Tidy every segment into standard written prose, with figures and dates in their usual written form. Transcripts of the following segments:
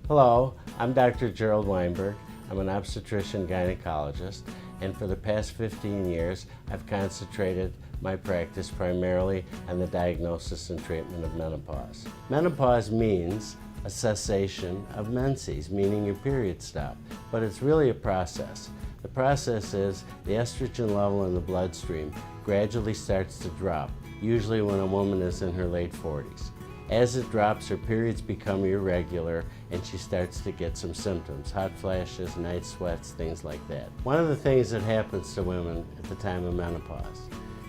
Hello, I'm Dr. Jerrold Weinberg. I'm an obstetrician gynecologist, and for the past 15 years I've concentrated my practice primarily on the diagnosis and treatment of menopause. Menopause means a cessation of menses, meaning your period stop, but it's really a process. The process is the estrogen level in the bloodstream gradually starts to drop, usually when a woman is in her late 40s. As it drops, her periods become irregular and she starts to get some symptoms, hot flashes, night sweats, things like that. One of the things that happens to women at the time of menopause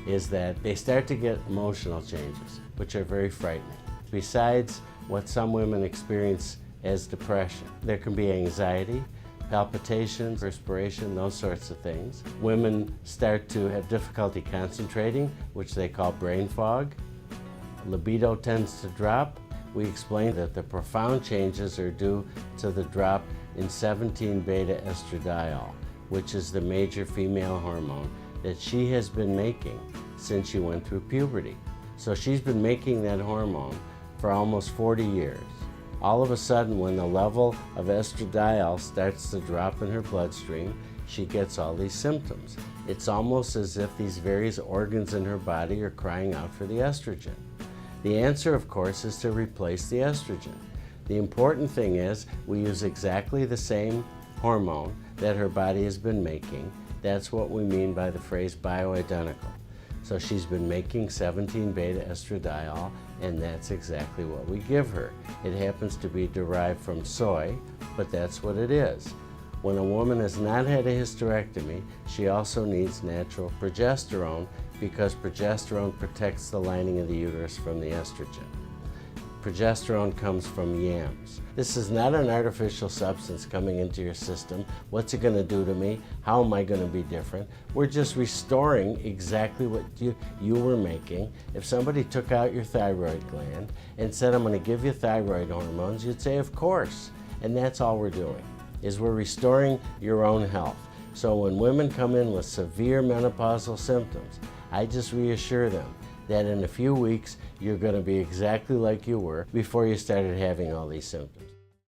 is that they start to get emotional changes, which are very frightening. Besides what some women experience as depression, there can be anxiety, palpitations, perspiration, those sorts of things. Women start to have difficulty concentrating, which they call brain fog. Libido tends to drop. We explained that the profound changes are due to the drop in 17-beta estradiol, which is the major female hormone that she has been making since she went through puberty. So she's been making that hormone for almost 40 years. All of a sudden, when the level of estradiol starts to drop in her bloodstream, she gets all these symptoms. It's almost as if these various organs in her body are crying out for the estrogen. The answer, of course, is to replace the estrogen. The important thing is we use exactly the same hormone that her body has been making. That's what we mean by the phrase bioidentical. So she's been making 17-beta estradiol, and that's exactly what we give her. It happens to be derived from soy, but that's what it is. When a woman has not had a hysterectomy, she also needs natural progesterone because progesterone protects the lining of the uterus from the estrogen. Progesterone comes from yams. This is not an artificial substance coming into your system. What's it going to do to me? How am I going to be different? We're just restoring exactly what you were making. If somebody took out your thyroid gland and said, I'm going to give you thyroid hormones, you'd say, of course. And that's all we're doing, is we're restoring your own health. So when women come in with severe menopausal symptoms, I just reassure them that in a few weeks you're going to be exactly like you were before you started having all these symptoms.